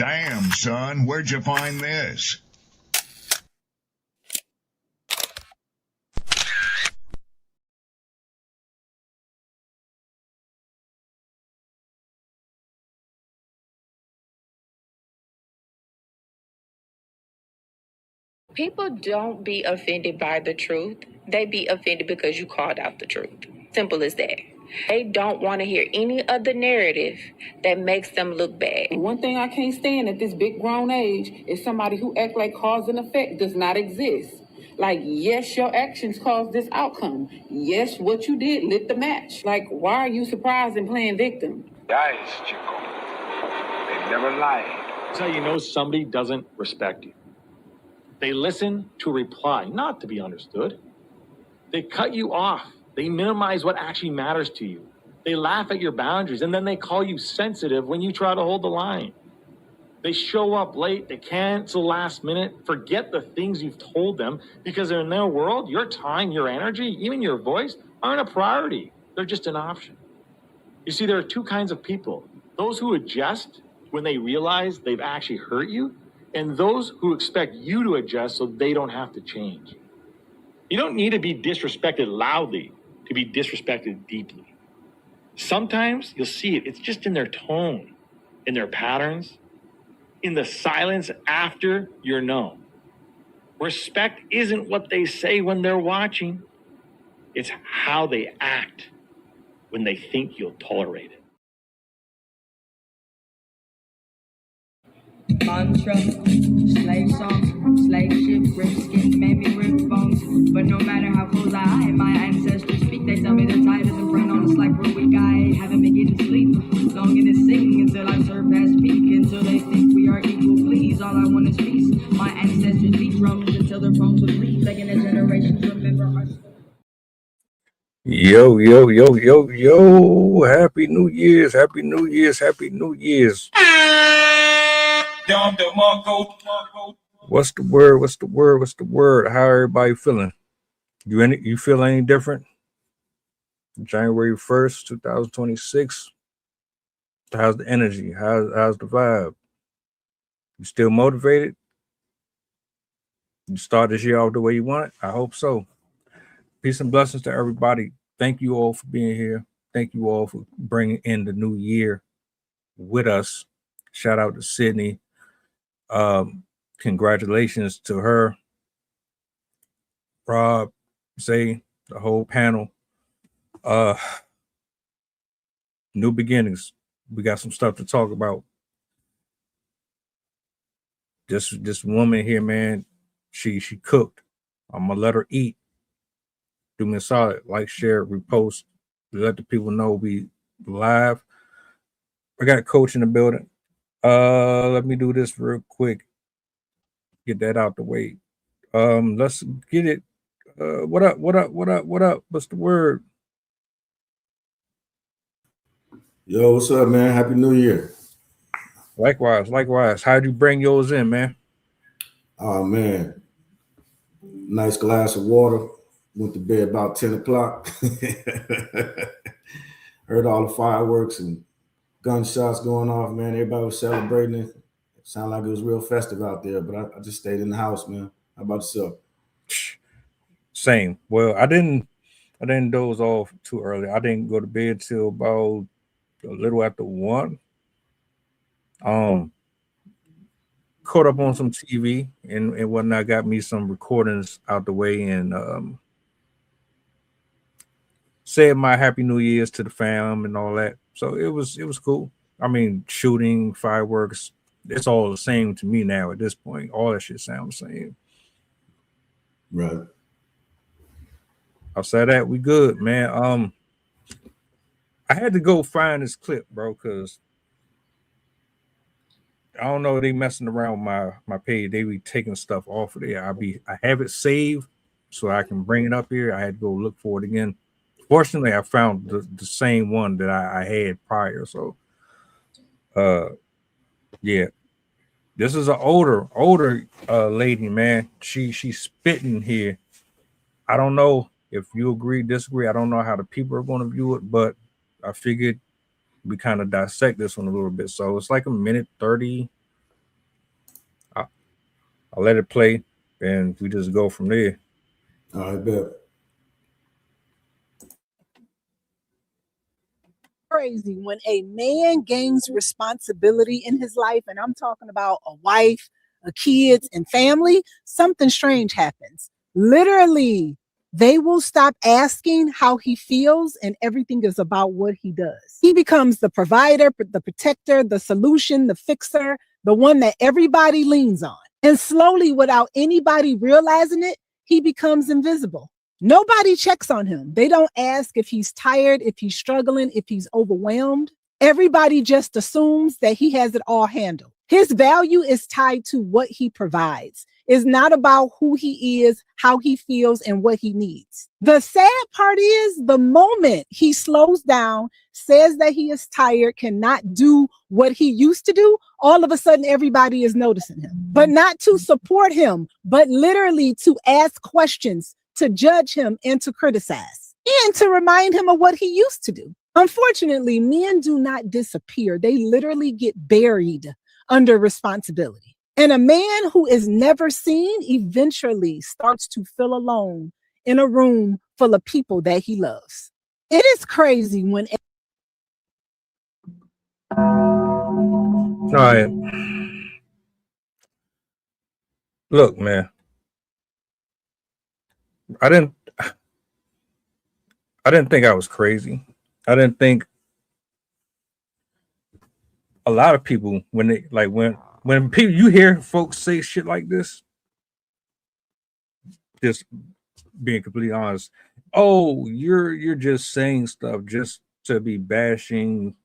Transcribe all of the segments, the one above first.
Damn, son, where'd you find this? People don't be offended by the truth. They be offended because you called out the truth. Simple as that. They don't want to hear any other narrative that makes them look bad. One thing I can't stand at this big grown age is somebody who act like cause and effect does not exist. Like, yes, your actions caused this outcome. Yes, what you did lit the match. Like, why are you surprised and playing victim? Guys, Chico, they never lied. That's how you know somebody doesn't respect you. They listen to reply, not to be understood. They cut you off. They minimize what actually matters to you. They laugh at your boundaries, and then they call you sensitive when you try to hold the line. They show up late. They cancel last minute, forget the things you've told them, because in their world, your time, your energy, even your voice aren't a priority. They're just an option. You see, there are two kinds of people. Those who adjust when they realize they've actually hurt you, and those who expect you to adjust so they don't have to change. You don't need to be disrespected loudly to be disrespected deeply. Sometimes you'll see it. It's just in their tone, in their patterns, in the silence after you're known. Respect isn't what they say when they're watching. It's how they act when they think you'll tolerate it. Mantra, slave songs, slave ship, rip skin, made me rip bones. But no matter how close I am, my ancestors speak. They tell me they're tired as a friend on us like we're weak. I haven't been getting sleep. Longing to sing until I surpass peak. Until they think we are equal, please. All I want is peace. My ancestors beat drums until their bones would bleed. Begging the generations remember our story. Yo, yo, yo, yo, yo. Happy New Year's. Happy New Year's. Happy New Year's. What's the word? What's the word? What's the word? How everybody feeling? You feel any different? January 1st, 2026. How's the energy? How's the vibe? You still motivated? You start this year off the way you want it? I hope so. Peace and blessings to everybody. Thank you all for being here. Thank you all for bringing in the new year with us. Shout out to Sydney. Congratulations to her, Rob, Zay, the whole panel. New beginnings. We got some stuff to talk about. This woman here, man, she cooked. I'm gonna let her eat. Do me a solid, like, share, repost, let the people know we live. I got Coach in the building. Let me do this real quick. Get that out the way. Let's get it. What up? What's the word? Yo, what's up, man? Happy New Year. Likewise. How'd you bring yours in, man? Oh, man. Nice glass of water. Went to bed about 10 o'clock. Heard all the fireworks and gunshots going off, man. Everybody was celebrating it. Sounded like it was real festive out there, but I just stayed in the house, man. How about yourself? Same. Well, I didn't doze off too early. I didn't go to bed till about a little after 1. Caught up on some TV and whatnot. Got me some recordings out the way and said my Happy New Year's to the fam and all that. So it was cool. I mean, shooting, fireworks, it's all the same to me now at this point. All that shit sounds the same. Right. Outside that, we good, man. I had to go find this clip, bro, because I don't know, they messing around with my page. They be taking stuff off of there. I have it saved so I can bring it up here. I had to go look for it again. Fortunately, I found the same one that I had prior. So yeah. This is an older lady, man. She's spitting here. I don't know if you agree, disagree. I don't know how the people are going to view it, but I figured we kind of dissect this one a little bit. So it's like a minute 30, I'll let it play, and we just go from there. All right, bet. Crazy when a man gains responsibility in his life, and I'm talking about a wife, a kids, and family, something strange happens. Literally, they will stop asking how he feels, and everything is about what he does. He becomes the provider, the protector, the solution, the fixer, the one that everybody leans on. And slowly, without anybody realizing it, he becomes invisible. Nobody checks on him. They don't ask if he's tired, if he's struggling, if he's overwhelmed. Everybody just assumes that he has it all handled. His value is tied to what he provides. It's not about who he is, how he feels, and what he needs. The sad part is the moment he slows down, says that he is tired, cannot do what he used to do, all of a sudden everybody is noticing him. But not to support him, but literally to ask questions, to judge him, and to criticize, and to remind him of what he used to do. Unfortunately, men do not disappear. They literally get buried under responsibility. And a man who is never seen eventually starts to feel alone in a room full of people that he loves. It is crazy when... All right. Look, man. I didn't think I was crazy. I didn't think a lot of people, when they like when people, you hear folks say shit like this, just being completely honest, oh, you're just saying stuff just to be bashing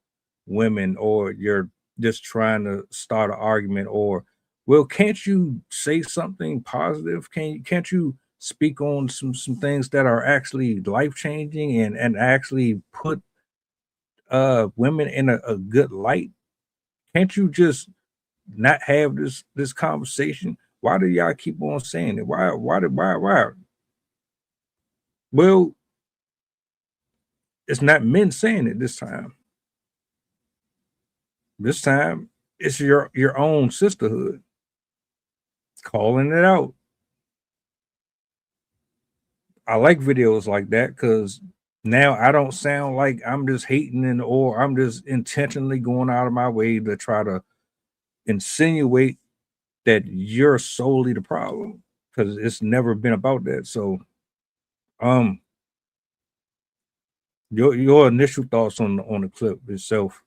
women, or you're just trying to start an argument, or, well, can't you say something positive? Can't you speak on some things that are actually life-changing and actually put women in a good light? Can't you just not have this conversation? Why do y'all keep on saying it? Why? Well, it's not men saying it this time. This time it's your own sisterhood calling it out. I like videos like that because now I don't sound like I'm just hating or I'm just intentionally going out of my way to try to insinuate that you're solely the problem, because it's never been about that. So, your initial thoughts on the clip itself.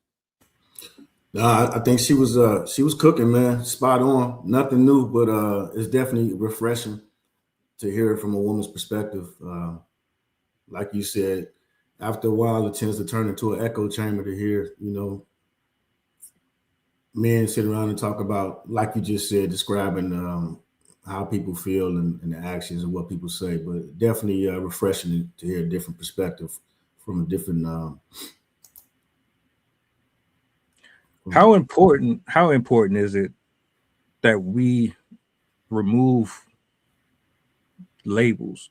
Nah, I think she was cooking, man. Spot on. Nothing new, but it's definitely refreshing to hear it from a woman's perspective. Like you said, after a while, it tends to turn into an echo chamber to hear, men sit around and talk about, like you just said, describing how people feel and the actions and what people say. But definitely refreshing to hear a different perspective from a different. How important is it that we remove labels?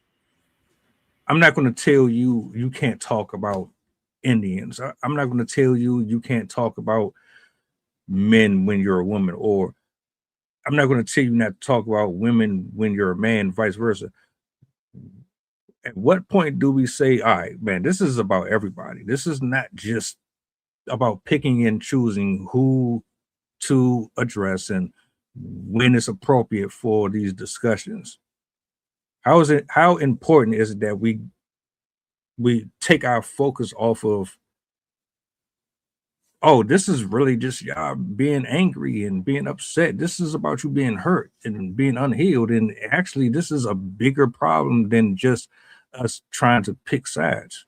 I'm not going to tell you can't talk about Indians. I'm not going to tell you can't talk about men when you're a woman, or I'm not going to tell you not to talk about women when you're a man, vice versa. At what point do we say, all right, man, this is about everybody? This is not just about picking and choosing who to address and when it's appropriate for these discussions. How important is it that we take our focus off of, oh, this is really just y'all being angry and being upset. This is about you being hurt and being unhealed. And actually, this is a bigger problem than just us trying to pick sides.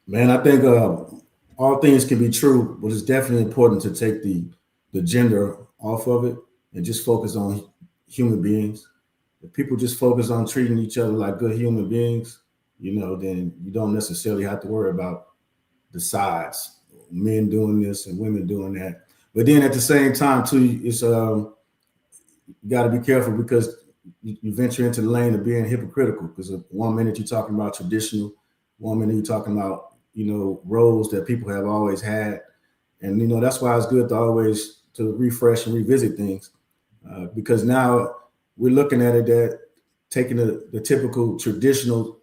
Man, I think all things can be true, but it's definitely important to take the gender off of it and just focus on human beings. If people just focus on treating each other like good human beings, then you don't necessarily have to worry about the sides, men doing this and women doing that. But then at the same time, too, it's you got to be careful, because you venture into the lane of being hypocritical. Because one minute you're talking about traditional, one minute you're talking about roles that people have always had, and that's why it's good to always to refresh and revisit things. because now we're looking at it that taking the typical traditional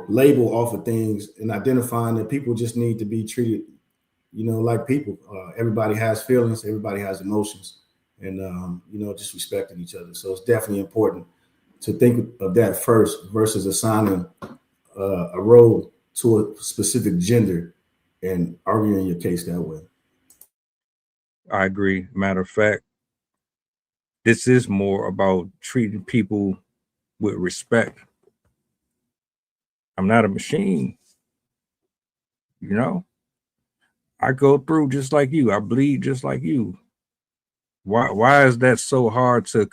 label off of things and identifying that people just need to be treated, like people. Everybody has feelings, everybody has emotions, and just respecting each other. So it's definitely important to think of that first versus assigning a role to a specific gender and arguing your case that way. I agree. Matter of fact, this is more about treating people with respect. I'm not a machine, you know. I go through just like you. I bleed just like you. Why is that so hard to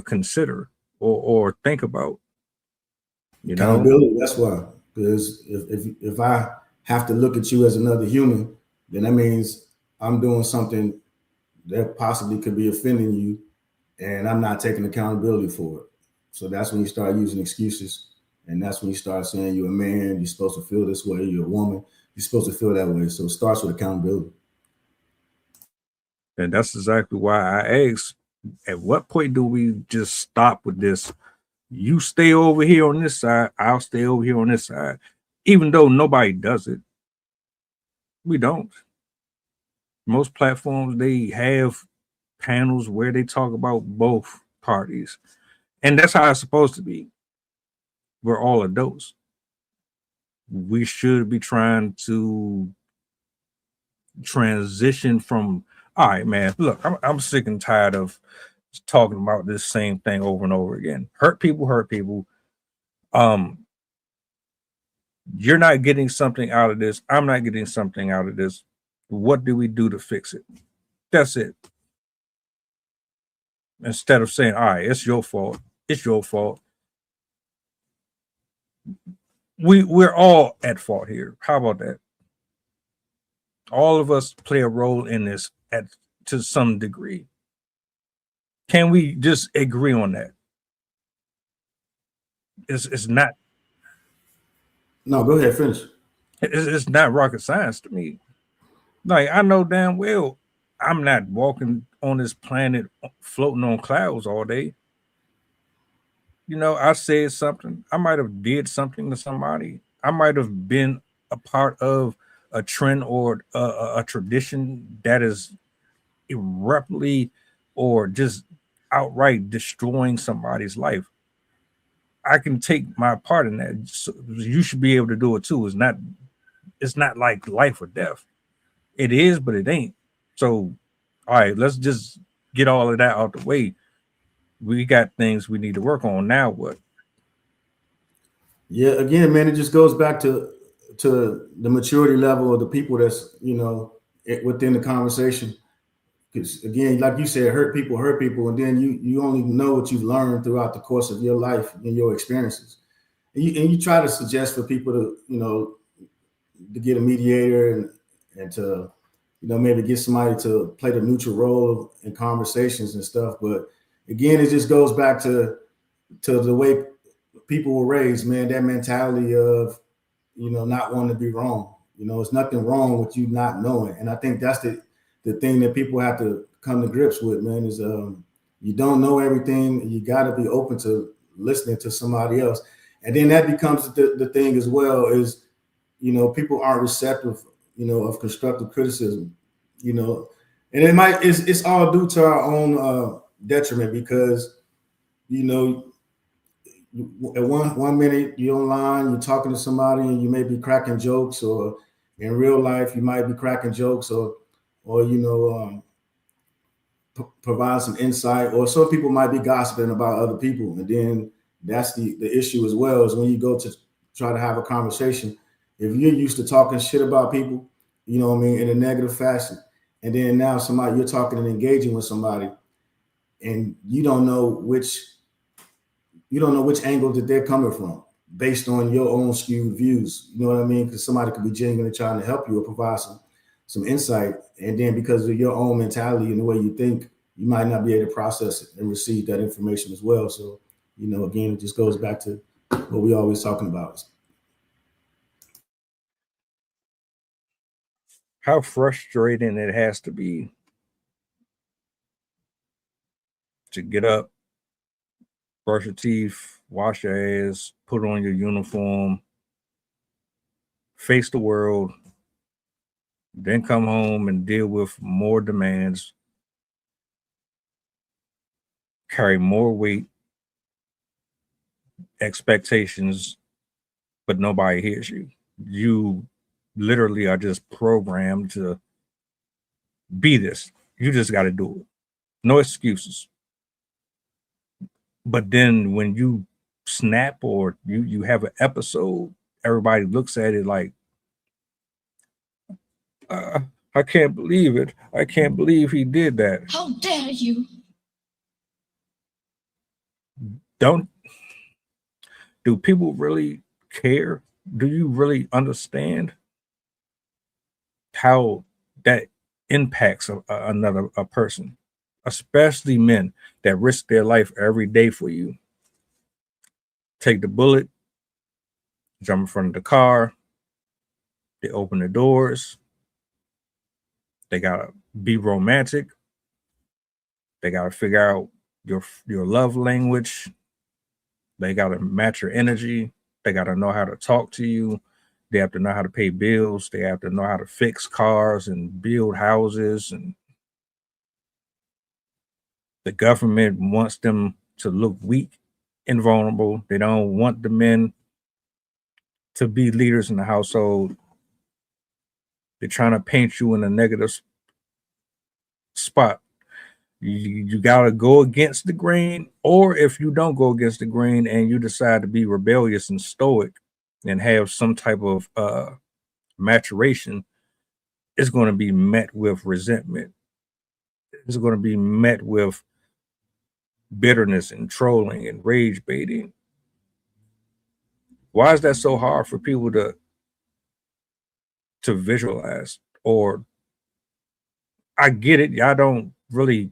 consider or think about? You know, Accountability. That's why. Because if I have to look at you as another human, then that means I'm doing something that possibly could be offending you, and I'm not taking accountability for it. So that's when you start using excuses, and that's when you start saying you're a man, you're supposed to feel this way, you're a woman, you're supposed to feel that way. So it starts with accountability. and that's exactly why I asked, at what point do we just stop with this? You stay over here on this side, I'll stay over here on this side. Even though nobody does it, we don't. Most platforms, they have panels where they talk about both parties. And that's how it's supposed to be. We're all adults. We should be trying to transition from, all right, man, look, I'm sick and tired of talking about this same thing over and over again. Hurt people hurt people. Um, you're not getting something out of this. I'm not getting something out of this. What do we do to fix it? That's it. Instead of saying, all right, it's your fault. It's your fault. We're all at fault here. How about that? All of us play a role in this to some degree. Can we just agree on that? It's not No, go ahead, finish. it's not rocket science to me. Like, I know damn well I'm not walking on this planet floating on clouds all day. I said something. I might have did something to somebody. I might have been a part of a trend or a tradition that is irreparably or just outright destroying somebody's life. I can take my part in that. So you should be able to do it too. It's not like life or death. It is, but it ain't. So, all right, let's just get all of that out the way. We got things we need to work on. Now what? Yeah, again, man, it just goes back to the maturity level of the people that's within the conversation. Because again, like you said, hurt people, and then you only know what you've learned throughout the course of your life and your experiences. And you try to suggest for people to get a mediator and to maybe get somebody to play the neutral role in conversations and stuff. But again, it just goes back to the way people were raised, man. That mentality of not wanting to be wrong. It's nothing wrong with you not knowing. And I think that's the thing that people have to come to grips with, man, is you don't know everything. You got to be open to listening to somebody else. And then that becomes the thing as well is, people aren't receptive, of constructive criticism, and it's all due to our own detriment because, at one minute you're online, you're talking to somebody and you may be cracking jokes, or in real life you might be cracking jokes or provide some insight, or some people might be gossiping about other people. And then that's the issue as well, is when you go to try to have a conversation, if you're used to talking shit about people, in a negative fashion, and then now you're talking and engaging with somebody and you don't know which angle that they're coming from based on your own skewed views. You know what I mean? Because somebody could be genuinely trying to help you or provide some insight. And then because of your own mentality and the way you think, you might not be able to process it and receive that information as well. So, again, it just goes back to what we always talking about. How frustrating it has to be to get up, brush your teeth, wash your ass, put on your uniform, face the world, then come home and deal with more demands, carry more weight, expectations, but nobody hears you. You literally are just programmed to be this. You just got to do it. No excuses. But then when you snap or you have an episode, everybody looks at it like, I can't believe it. I can't believe he did that. How dare you? Do people really care? Do you really understand how that impacts another person, especially men that risk their life every day for you? Take the bullet, jump in front of the car, they open the doors, they gotta be romantic, they gotta figure out your love language, they gotta match your energy, they gotta know how to talk to you, they have to know how to pay bills, they have to know how to fix cars and build houses, and the government wants them to look weak and vulnerable. They don't want the men to be leaders in the household. They're trying to paint you in a negative spot. You got to go against the grain, or if you don't go against the grain and you decide to be rebellious and stoic and have some type of maturation, it's going to be met with resentment. It's going to be met with bitterness and trolling and rage baiting. Why is that so hard for people to visualize? Or I get it, y'all don't really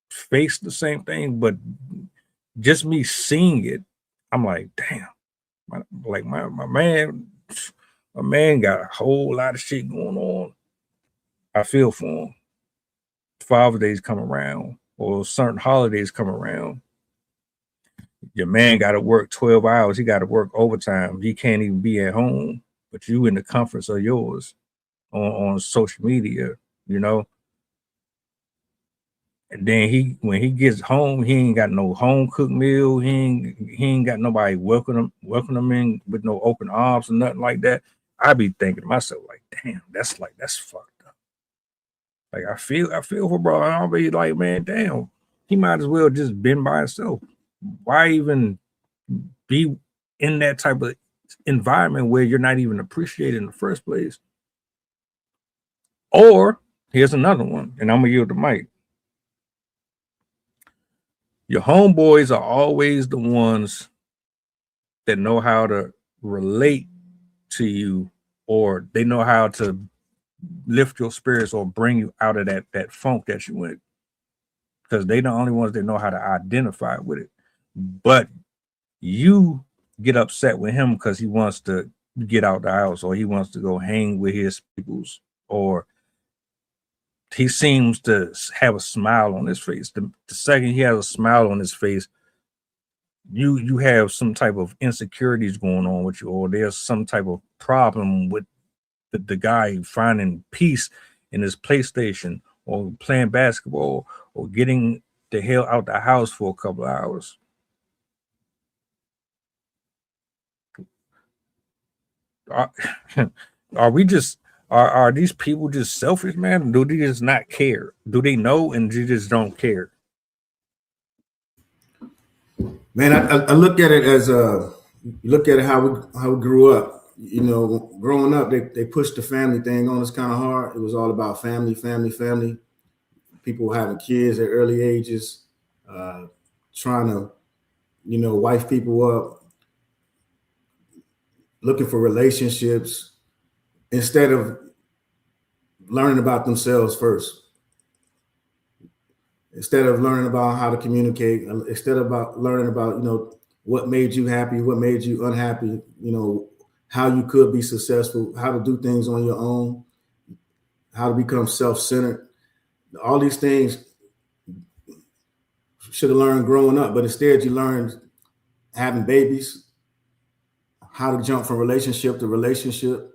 face the same thing, but just me seeing it, I'm like, damn, my man got a whole lot of shit going on. I feel for him. Father's Days come around, or certain holidays come around. Your man got to work 12 hours. He got to work overtime. He can't even be at home, but you in the comforts of yours on social media, you know. And then when he gets home, he ain't got no home cooked meal. He ain't got nobody welcome him in with no open arms or nothing like that. I be thinking to myself like, damn, that's fucked up. Like I feel for bro. I'll be like, man, damn, he might as well just been by himself. Why even be in that type of environment where you're not even appreciated in the first place? Or here's another one, and I'm gonna yield the mic. Your homeboys are always the ones that know how to relate to you, or they know how to lift your spirits or bring you out of that funk that you in, because they're the only ones that know how to identify with it. But you get upset with him because he wants to get out the house, or he wants to go hang with his peoples, or he seems to have a smile on his face. The second he has a smile on his face, you have some type of insecurities going on with you, or there's some type of problem with the guy finding peace in his PlayStation, or playing basketball, or getting the hell out the house for a couple of hours. Are we just are these people just selfish, man? Do they just not care? Do they know and they just don't care? Man, I look at it as look at it how we grew up. You know, growing up, they pushed the family thing on us kind of hard. It was all about family. People having kids at early ages, trying to, you know, wife people up, looking for relationships instead of learning about themselves first. Instead of learning about how to communicate, instead of learning about, you know, what made you happy, what made you unhappy, you know, how you could be successful, how to do things on your own, how to become self-centered. All these things should have learned growing up, but instead you learned having babies, how to jump from relationship to relationship.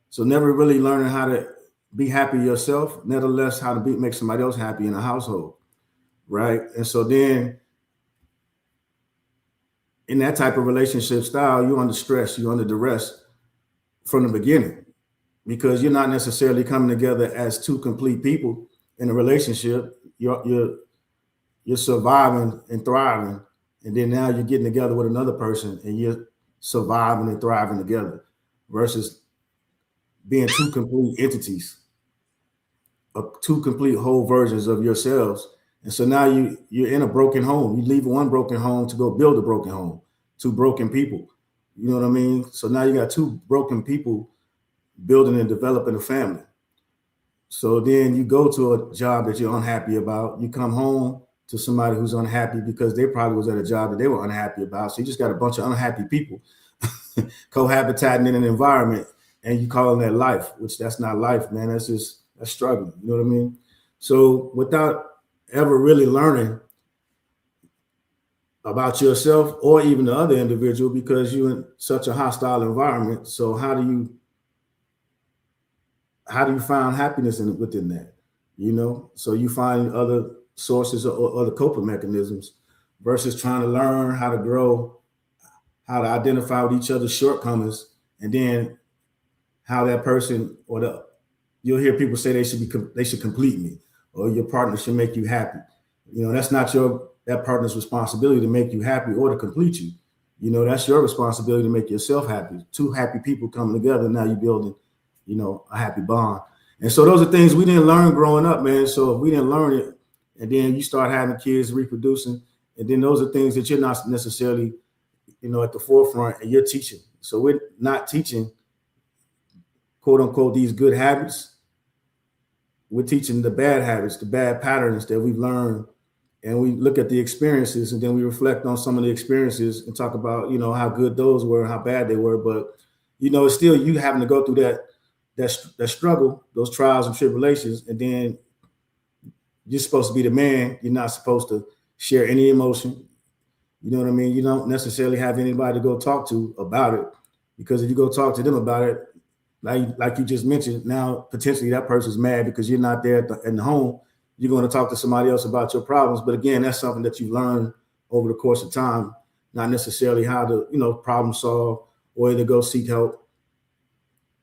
So never really learning how to be happy yourself, nevertheless how to make somebody else happy in a household, right? And so then in that type of relationship style, you're under stress, you're under duress from the beginning, because you're not necessarily coming together as two complete people in a relationship. You're surviving and thriving, and then now you're getting together with another person and you're surviving and thriving together, versus being two complete entities, two complete whole versions of yourselves. And so now you're in a broken home. You leave one broken home to go build a broken home, two broken people. You know what I mean? So now you got two broken people building and developing a family. So then you go to a job that you're unhappy about. You come home to somebody who's unhappy because they probably was at a job that they were unhappy about. So you just got a bunch of unhappy people cohabitating in an environment, and you calling that life, which that's not life, man. That's struggling. You know what I mean? So without ever really learning about yourself or even the other individual, because you're in such a hostile environment. So how do you find happiness within that? You know, so you find other sources or other coping mechanisms, versus trying to learn how to grow, how to identify with each other's shortcomings, and then how that person you'll hear people say they should complete me, or your partner should make you happy. You know, that's not that partner's responsibility to make you happy or to complete you. You know, that's your responsibility to make yourself happy. Two happy people coming together, now you're building, you know, a happy bond. And so those are things we didn't learn growing up, man. So if we didn't learn it, and then you start having kids, reproducing, and then those are things that you're not necessarily, you know, at the forefront, and you're teaching. So we're not teaching, quote unquote, these good habits. We're teaching the bad habits, the bad patterns that we've learned. And we look at the experiences, and then we reflect on some of the experiences and talk about, you know, how good those were, how bad they were. But, you know, it's still you having to go through that struggle, those trials and tribulations. And then you're supposed to be the man. You're not supposed to share any emotion. You know what I mean? You don't necessarily have anybody to go talk to about it, because if you go talk to them about it, like you just mentioned, now potentially that person's mad because you're not there in the home. You're going to talk to somebody else about your problems. But again, that's something that you've learned over the course of time, not necessarily how to, you know, problem solve or to go seek help.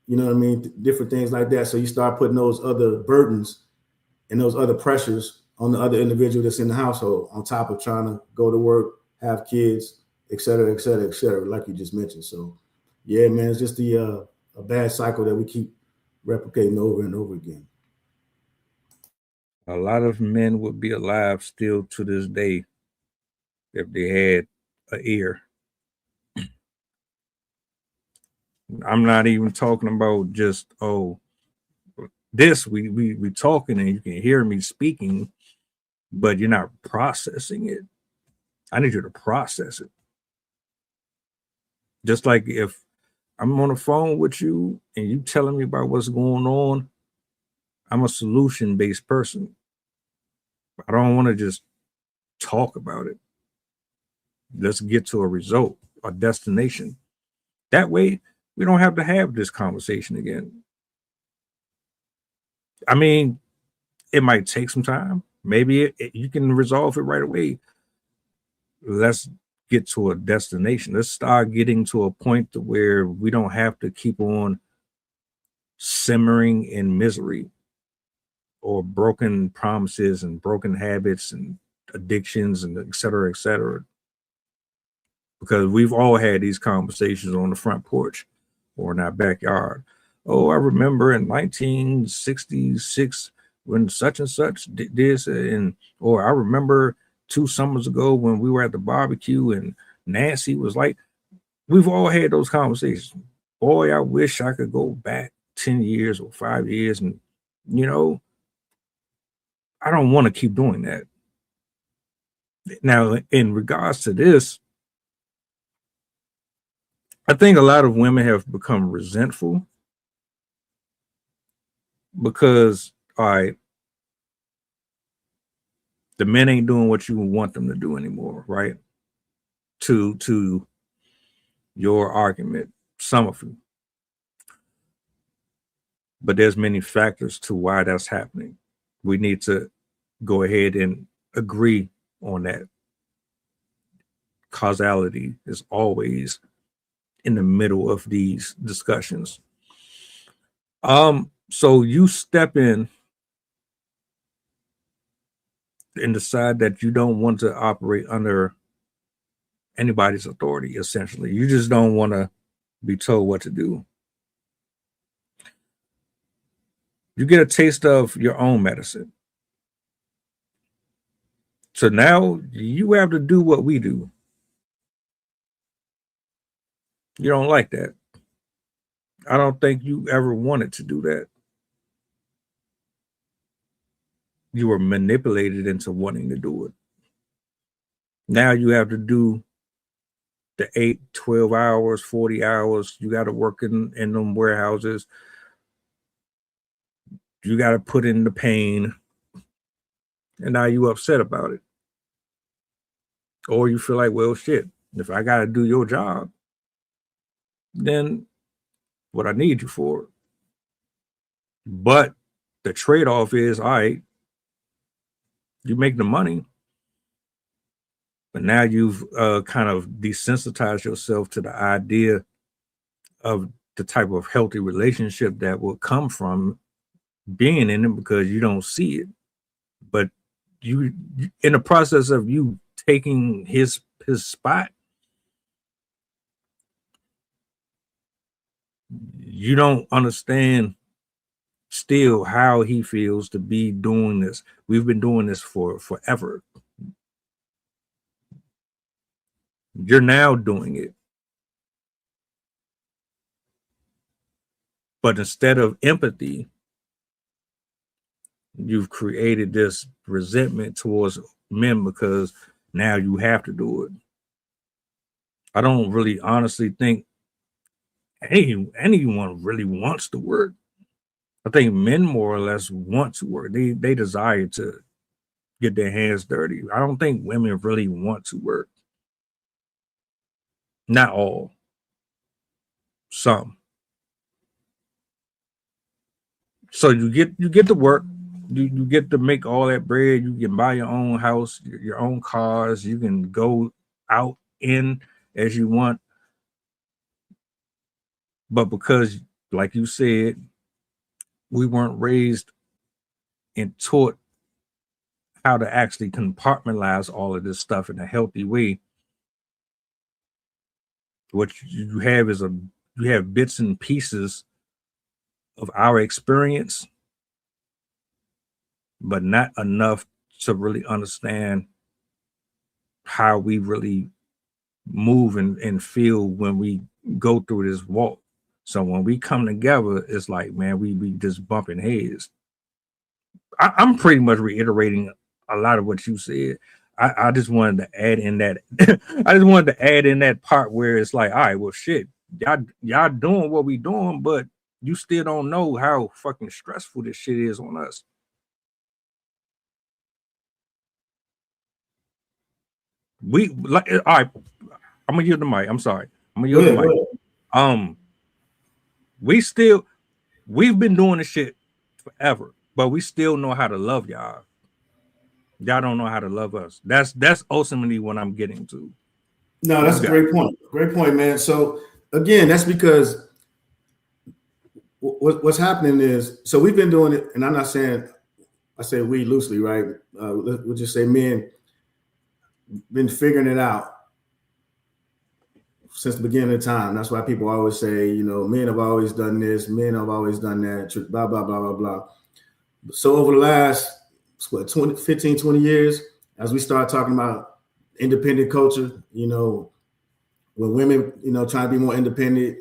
You know what I mean? Different things like that. So you start putting those other burdens and those other pressures on the other individual that's in the household, on top of trying to go to work, have kids, et cetera, et cetera, et cetera, like you just mentioned. So yeah, man, it's just a bad cycle that we keep replicating over and over again. A lot of men would be alive still to this day if they had an ear. I'm not even talking about just, this we talking and you can hear me speaking, but you're not processing it. I need you to process it. Just like if I'm on the phone with you and you telling me about what's going on, I'm a solution-based person. I don't want to just talk about it. Let's get to a result, a destination. That way, we don't have to have this conversation again. I mean, it might take some time. Maybe you can resolve it right away. Let's get to a destination. Let's start getting to a point to where we don't have to keep on simmering in misery or broken promises and broken habits and addictions and et cetera, et cetera. Because we've all had these conversations on the front porch or in our backyard. Oh, I remember in 1966 when such and such did this, or I remember 2 summers ago when we were at the barbecue and Nancy was like, we've all had those conversations. Boy, I wish I could go back 10 years or 5 years. And, you know, I don't want to keep doing that. Now, in regards to this, I think a lot of women have become resentful because, all right, the men ain't doing what you want them to do anymore, right? To your argument, some of you. But there's many factors to why that's happening. We need to go ahead and agree on that. Causality is always in the middle of these discussions. So you step in and decide that you don't want to operate under anybody's authority, essentially. You just don't want to be told what to do. You get a taste of your own medicine. So now you have to do what we do. You don't like that. I don't think you ever wanted to do that. You were manipulated into wanting to do it. Now you have to do the 8, 12 hours, 40 hours. You got to work in them warehouses. You got to put in the pain. And now you upset about it. Or you feel like, well, shit, if I got to do your job, then what I need you for. But the trade-off is, all right, you make the money, but now you've kind of desensitized yourself to the idea of the type of healthy relationship that will come from being in it because you don't see it. But you, in the process of you taking his spot, you don't understand still how he feels to be doing this. We've been doing this for forever. You're now doing it. But instead of empathy, you've created this resentment towards men because now you have to do it. I don't really honestly think anyone really wants to work. I think men more or less want to work. They desire to get their hands dirty. I don't think women really want to work. Not all. Some. So you get to work. You get to make all that bread. You can buy your own house, your own cars. You can go out in as you want. But because, like you said, we weren't raised and taught how to actually compartmentalize all of this stuff in a healthy way. What you have is you have bits and pieces of our experience, but not enough to really understand how we really move and feel when we go through this walk. So when we come together, it's like, man, we just bumping heads. I'm pretty much reiterating a lot of what you said. I just wanted to add in that. I just wanted to add in that part where it's like, all right, well, shit, y'all doing what we doing, but you still don't know how fucking stressful this shit is on us. We like, all right. I'm gonna use the mic. I'm sorry. I'm gonna use the mic. We've been doing this shit forever, but we still know how to love y'all. Y'all don't know how to love us. That's ultimately what I'm getting to. No, that's a great point. Great point, man. So again, that's because what's happening is, so we've been doing it, and I'm not saying, I say we loosely, right? We'll just say men been figuring it out since the beginning of time. That's why people always say, men have always done this, men have always done that, blah, blah, blah, blah, blah. So over the last 15, 20 years, as we start talking about independent culture, when women, trying to be more independent,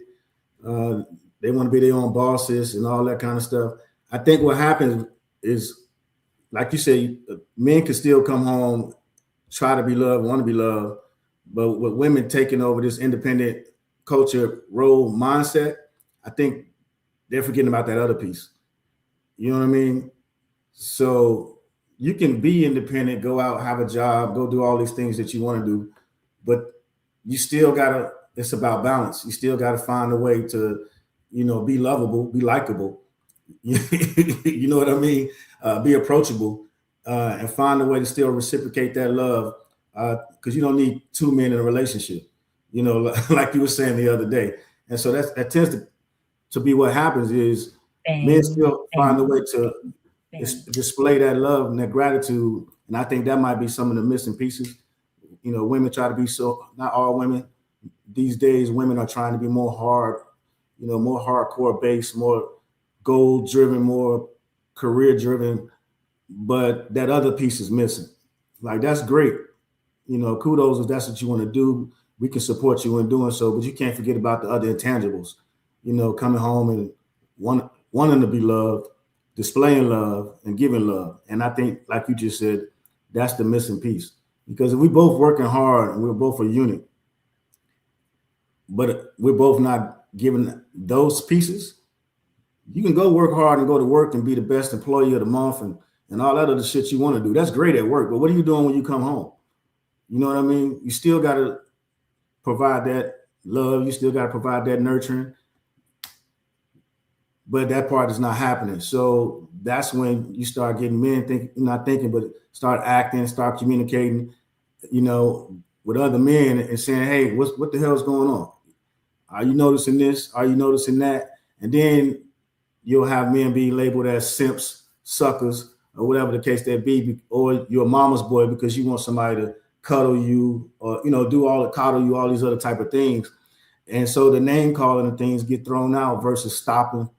they want to be their own bosses and all that kind of stuff. I think what happens is, like you say, men can still come home, try to be loved, want to be loved, but with women taking over this independent culture role mindset, I think they're forgetting about that other piece. You know what I mean? So you can be independent, go out, have a job, go do all these things that you want to do, but you still gotta. It's about balance. You still gotta find a way to, be lovable, be likable. You know what I mean? Be approachable, and find a way to still reciprocate that love. Because you don't need two men in a relationship. Like you were saying the other day, and so that tends to be what happens is men still find a way to display that love and that gratitude. And I think that might be some of the missing pieces. Women try to be so, not all women. These days, women are trying to be more more hardcore based, more goal driven, more career driven. But that other piece is missing. Like, that's great. Kudos if that's what you want to do. We can support you in doing so, but you can't forget about the other intangibles. Coming home and wanting to be loved, displaying love, and giving love. And I think, like you just said, that's the missing piece. Because if we both working hard and we're both a unit, but we're both not giving those pieces, you can go work hard and go to work and be the best employee of the month and all that other shit you want to do. That's great at work, but what are you doing when you come home? You know what I mean? You still got to provide that love. You still got to provide that nurturing. But that part is not happening. So that's when you start getting men not thinking, but start acting, start communicating, with other men and saying, hey, what the hell is going on? Are you noticing this? Are you noticing that? And then you'll have men being labeled as simps, suckers, or whatever the case may be, or you're a mama's boy because you want somebody to cuddle you or, coddle you, all these other type of things. And so the name calling and things get thrown out versus stopping,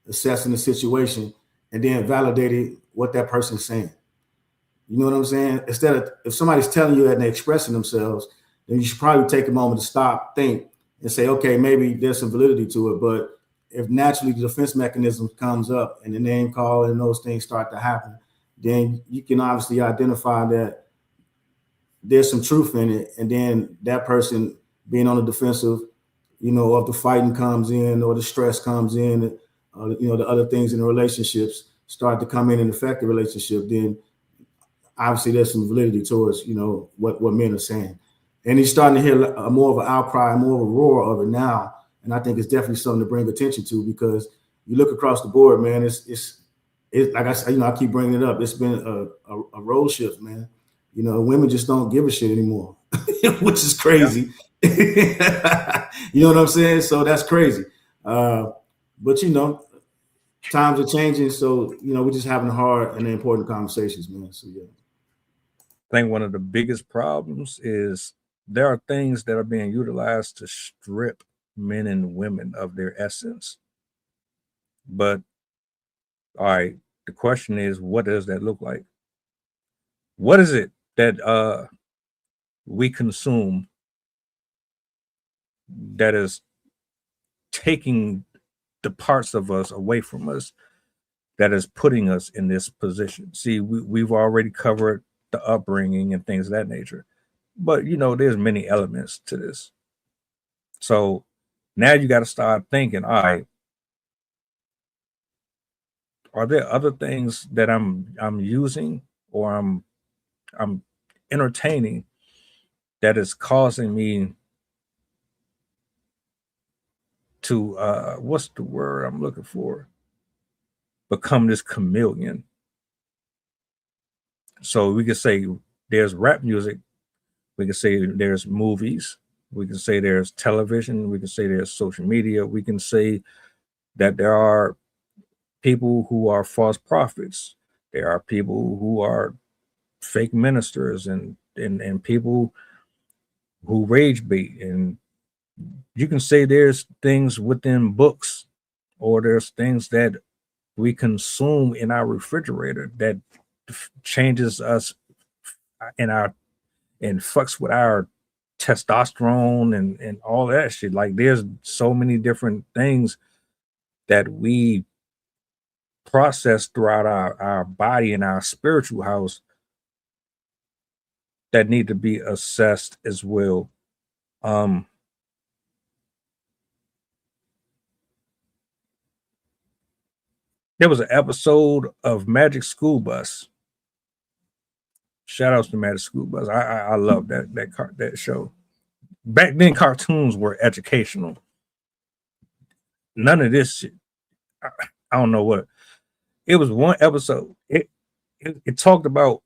assessing the situation, and then validating what that person's saying. You know what I'm saying? Instead of, if somebody's telling you that and they're expressing themselves, then you should probably take a moment to stop, think, and say, okay, maybe there's some validity to it. But if naturally the defense mechanism comes up and the name call and those things start to happen, then you can obviously identify that there's some truth in it. And then that person being on the defensive, if the fighting comes in or the stress comes in, the other things in the relationships start to come in and affect the relationship, then obviously there's some validity towards, what men are saying. And he's starting to hear more of an outcry, more of a roar of it now. And I think it's definitely something to bring attention to, because you look across the board, man, it's like I said, I keep bringing it up. It's been a role shift, man. Women just don't give a shit anymore, which is crazy. Yeah. You know what I'm saying? So that's crazy. But times are changing. So, we're just having hard and important conversations, man. So, yeah. I think one of the biggest problems is there are things that are being utilized to strip men and women of their essence. But all right, the question is, what does that look like? What is it that we consume that is taking the parts of us away from us, that is putting us in this position? See, we've already covered the upbringing and things of that nature, but there's many elements to this. So now you got to start thinking, all right, are there other things that I'm using or I'm entertaining that is causing me to what's the word I'm looking for? Become this chameleon. So we could say there's rap music, we could say there's movies, we can say there's television, we can say there's social media, we can say that there are people who are false prophets, there are people who are fake ministers and people who rage bait, and you can say there's things within books or there's things that we consume in our refrigerator that changes us and fucks with our testosterone and all that shit. Like, there's so many different things that we process throughout our body and our spiritual house that need to be assessed as well. There was an episode of Magic School Bus Shout outs to Mad School Bus. I love that show. Back then, cartoons were educational. None of this shit. I don't know what. It was one episode. It talked about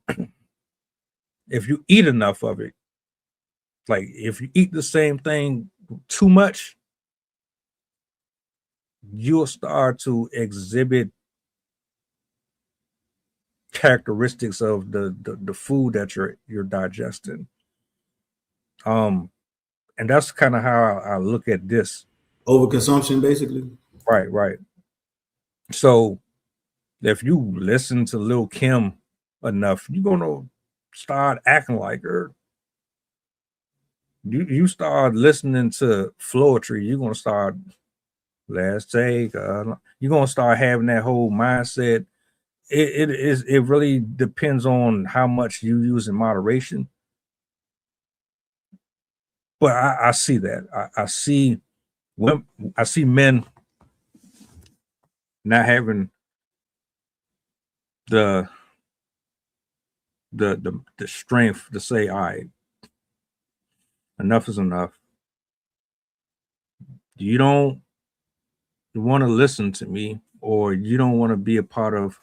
if you eat enough of it, like if you eat the same thing too much, you'll start to exhibit characteristics of the food that you're digesting. And that's kind of how I look at this. Overconsumption, basically. Right. So if you listen to Lil Kim enough, you're gonna start acting like her. You start listening to Floetry, you're gonna start let's take you're gonna start having that whole mindset. It really depends on how much you use in moderation. But I see that. I see men not having the strength to say, all right, enough is enough. You don't want to listen to me, or you don't want to be a part of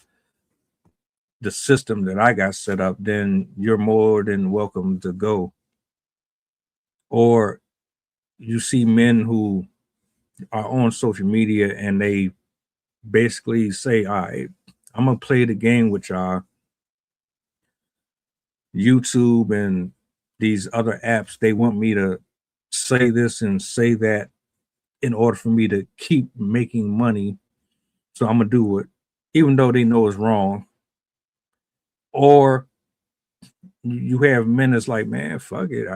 the system that I got set up, then you're more than welcome to go. Or you see men who are on social media and they basically say, all right, I'm gonna play the game with y'all. YouTube and these other apps, they want me to say this and say that in order for me to keep making money. So I'm gonna do it, even though they know it's wrong. Or you have men that's like, man, fuck it.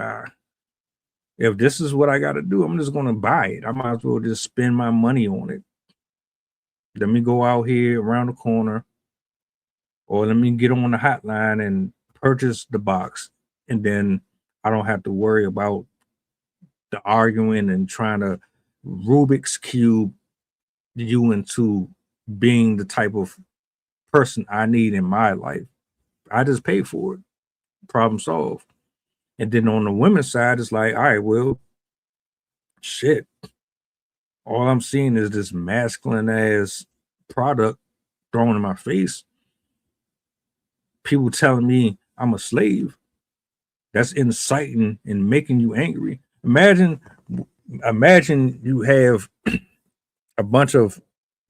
If this is what I got to do, I'm just gonna buy it. I might as well just spend my money on it. Let me go out here around the corner, or let me get on the hotline and purchase the box, and then I don't have to worry about the arguing and trying to Rubik's cube you into being the type of person I need in my life. I just pay for it. Problem solved. And then on the women's side, it's like, all right, well, shit. All I'm seeing is this masculine ass product thrown in my face. People telling me I'm a slave. That's inciting and making you angry. Imagine you have a bunch of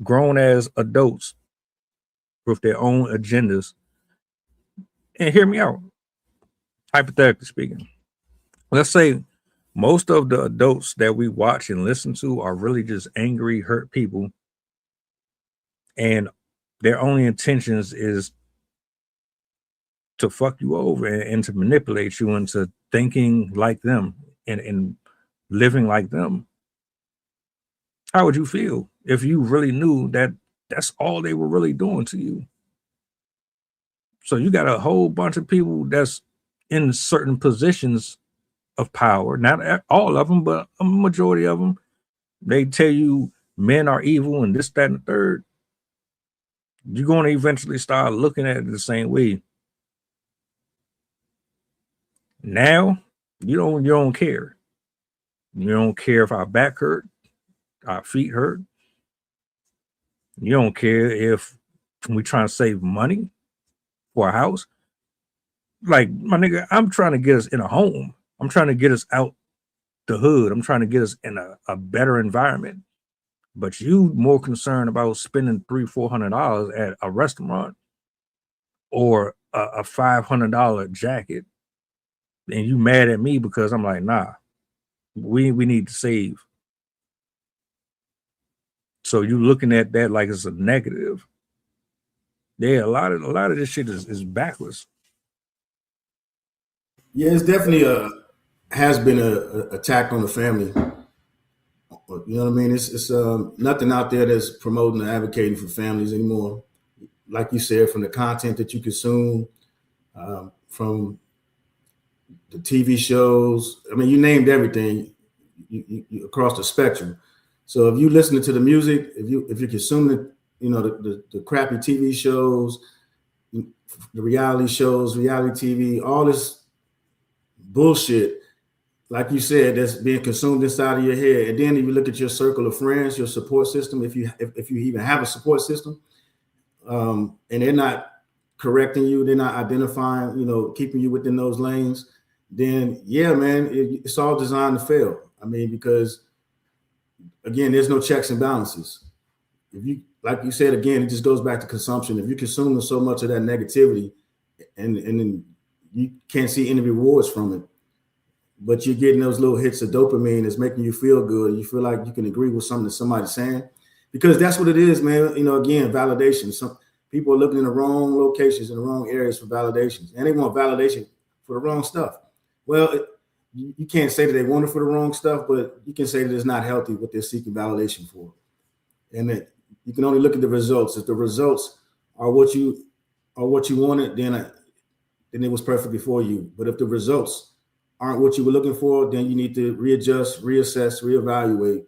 grown ass adults with their own agendas. And hear me out. Hypothetically speaking, let's say most of the adults that we watch and listen to are really just angry, hurt people. And their only intentions is to fuck you over and to manipulate you into thinking like them and living like them. How would you feel if you really knew that that's all they were really doing to you? So you got a whole bunch of people that's in certain positions of power, not all of them, but a majority of them. They tell you men are evil and this, that, and the third. You're going to eventually start looking at it the same way. Now, you don't care. You don't care if our back hurt, our feet hurt. You don't care if we trying to save money for a house. Like, my nigga, I'm trying to get us in a home. I'm trying to get us out the hood. I'm trying to get us in a better environment. But you more concerned about spending $300-400 at a restaurant or a $500 jacket, and you mad at me because I'm like, nah, we need to save. So you looking at that like it's a negative. Yeah, a lot of this shit is backwards. Yeah, it's definitely has been a attack on the family. You know what I mean? It's nothing out there that's promoting or advocating for families anymore. Like you said, from the content that you consume, from the TV shows. I mean, you named everything you across the spectrum. So if you listening to the music, if you're consuming, the crappy TV shows, the reality shows, reality TV, all this bullshit, like you said, that's being consumed inside of your head. And then if you look at your circle of friends, your support system, if you even have a support system, and they're not correcting you, they're not identifying, keeping you within those lanes, then yeah, man, it's all designed to fail. I mean, because again, there's no checks and balances. If you, like you said, again, it just goes back to consumption. If you're consuming so much of that negativity, and then you can't see any rewards from it, but you're getting those little hits of dopamine that's making you feel good. You feel like you can agree with something that somebody's saying, because that's what it is, man. Again, validation. Some people are looking in the wrong locations, in the wrong areas for validations, and they want validation for the wrong stuff. Well, you can't say that they want it for the wrong stuff, but you can say that it's not healthy what they're seeking validation for. And that you can only look at the results. If the results are what you wanted, then it was perfectly for you. But if the results aren't what you were looking for, then you need to readjust, reassess, reevaluate,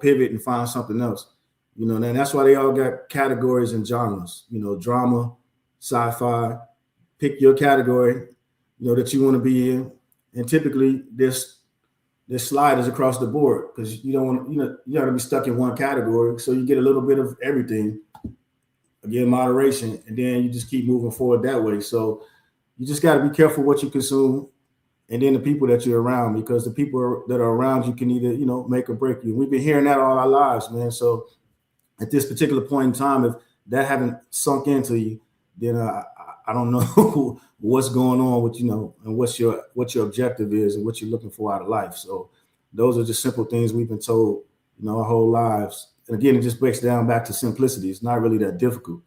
pivot and find something else. And that's why they all got categories and genres, drama, sci-fi. Pick your category, that you want to be in. And typically there's sliders across the board, because you don't want, you got to be stuck in one category. So you get a little bit of everything, again, moderation, and then you just keep moving forward that way. So you just got to be careful what you consume, and then the people that you're around, because the people that are around you can either, make or break you. We've been hearing that all our lives, man. So at this particular point in time, if that haven't sunk into you, then I don't know what's going on with, and what your objective is and what you're looking for out of life. So those are just simple things we've been told, our whole lives. And again, it just breaks down back to simplicity. It's not really that difficult.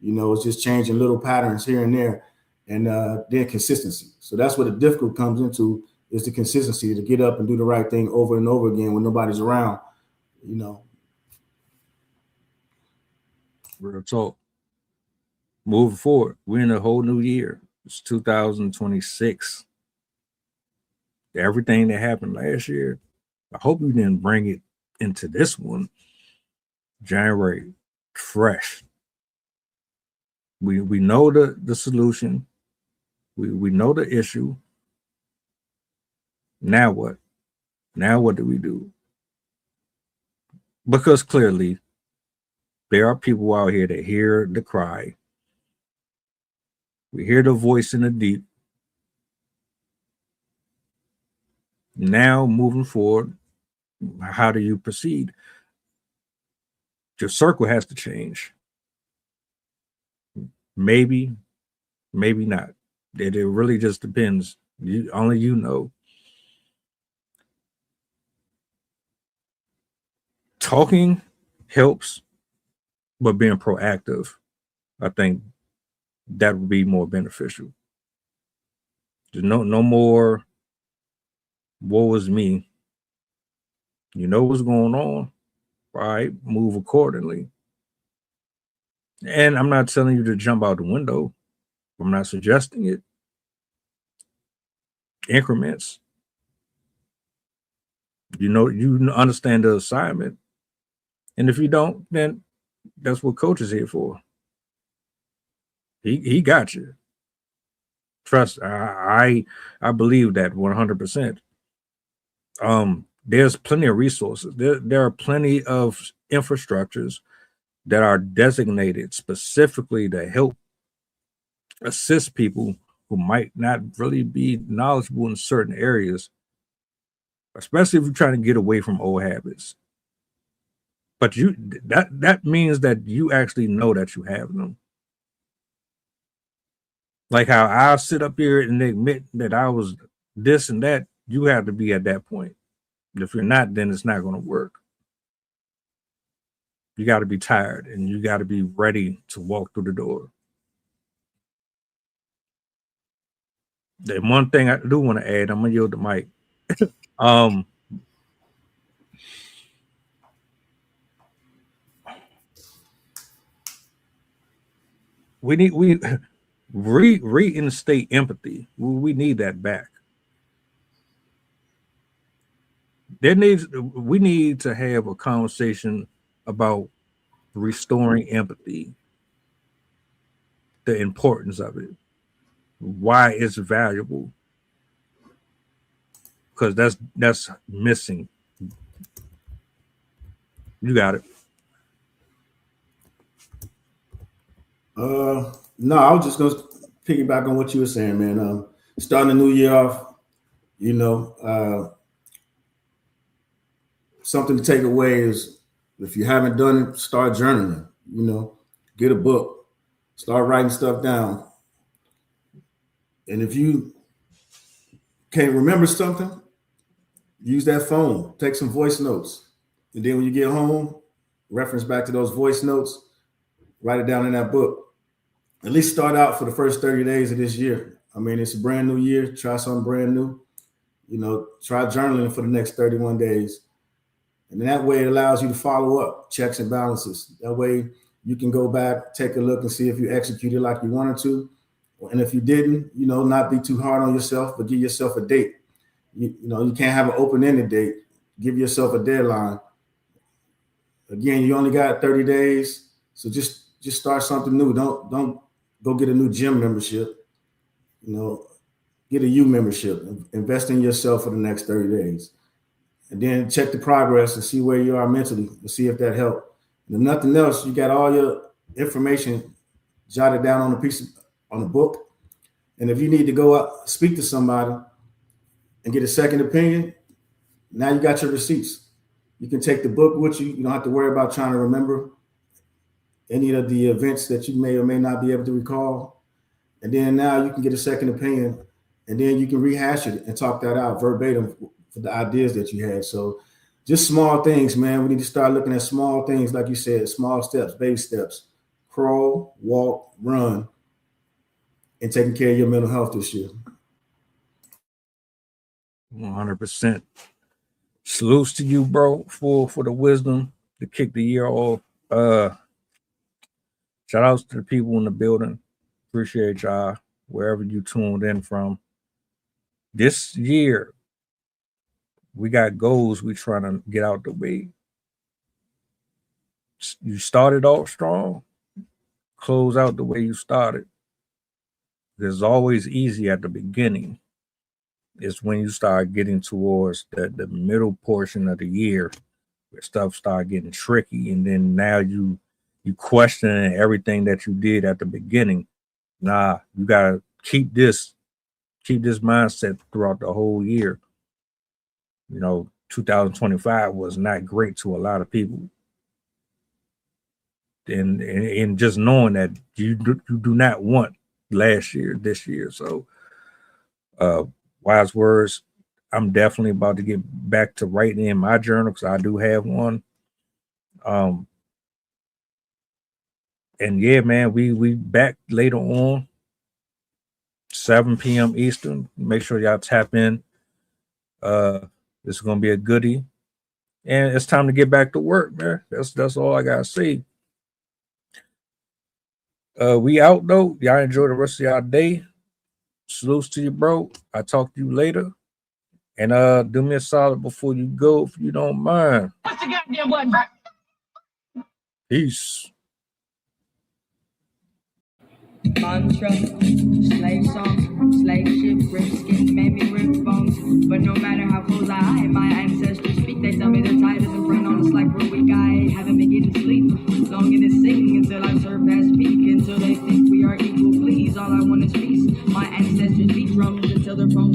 It's just changing little patterns here and there, and then consistency. So that's what the difficult comes into, is the consistency to get up and do the right thing over and over again when nobody's around, Real talk. Moving forward, we're in a whole new year. It's 2026. Everything that happened last year, I hope you didn't bring it into this one. January, fresh. We know the solution. We know the issue. Now what? Now what do we do? Because clearly there are people out here that hear the cry. We hear the voice in the deep. Now moving forward, how do you proceed? Your circle has to change. Maybe, maybe not. It really just depends. Only you know. Talking helps, but being proactive, I think that would be more beneficial. There's no more woe is me. You know what's going on, right? Move accordingly. And I'm not telling you to jump out the window. I'm not suggesting it. Increments. You understand the assignment. And if you don't, then that's what coach is here for. He got you. Trust. I believe that 100%. There's plenty of resources. There are plenty of infrastructures that are designated specifically to help assist people who might not really be knowledgeable in certain areas, especially if you're trying to get away from old habits. But that means that you actually know that you have them. Like how I'll sit up here and admit that I was this and that, you have to be at that point. If you're not, then it's not going to work. You got to be tired and you got to be ready to walk through the door. The one thing I do want to add, I'm going to yield the mic. We reinstate empathy. We need that back. We need to have a conversation about restoring empathy. the importance of it, why it's valuable, because that's missing. You got it. No, I was just gonna piggyback on what you were saying, man. Starting the new year off, you know, something to take away is if you haven't done it, start journaling. You know, get a book, start writing stuff down. And if you can't remember something, use that phone, take some voice notes. And then when you get home, reference back to those voice notes, write it down in that book. At least start out for the first 30 days of this year. I mean, it's a brand new year. Try something brand new. You know, try journaling for the next 31 days. And that way it allows you to follow up, checks and balances. That way you can go back, take a look and see if you executed like you wanted to. And if you didn't, you know, not be too hard on yourself, but give yourself a date. You know, you can't have an open-ended date. Give yourself a deadline. Again, you only got 30 days. So just start something new. Don't go get a new gym membership. You know, get a U membership. Invest in yourself for the next 30 days. And then check the progress and see where you are mentally and see if that helped. And if nothing else, you got all your information jotted down on a book. And if you need to go up, speak to somebody and get a second opinion, now you got your receipts. You can take the book with you. You don't have to worry about trying to remember any of the events that you may or may not be able to recall. And then now you can get a second opinion, and then you can rehash it and talk that out verbatim for the ideas that you had. So just small things, man. We need to start looking at small things, like you said, small steps, baby steps. Crawl, walk, run, and taking care of your mental health this year. 100%. Salutes to you, bro, for the wisdom to kick the year off. Shout outs to the people in the building. Appreciate y'all wherever you tuned in from. This year, we got goals we trying to get out the way. You started off strong, close out the way you started. It's always easy at the beginning. It's when you start getting towards the middle portion of the year where stuff start getting tricky, and then now you questioning everything that you did at the beginning. Nah, you gotta keep this mindset throughout the whole year. You know, 2025 was not great to a lot of people. And just knowing that you do not want last year, this year. So wise words. I'm definitely about to get back to writing in my journal because I do have one. And yeah, man, we back later on, 7 p.m. Eastern. Make sure y'all tap in. This is gonna be a goodie. And it's time to get back to work, man. That's all I gotta say. We out though. Y'all enjoy the rest of y'all day. Salutes to you, bro. I'll talk to you later. And do me a solid before you go, if you don't mind. What's the goddamn button, bro? Peace. Mantra, slave song, slave ship, rip skin, made me rip bones. But no matter how close I hide, my ancestors speak. They tell me they're tired of the front on us like we're weak. I haven't been getting sleep. Longing to sing until I surpass peak. Until they think we are equal, please. All I want is peace. My ancestors beat drums until their bones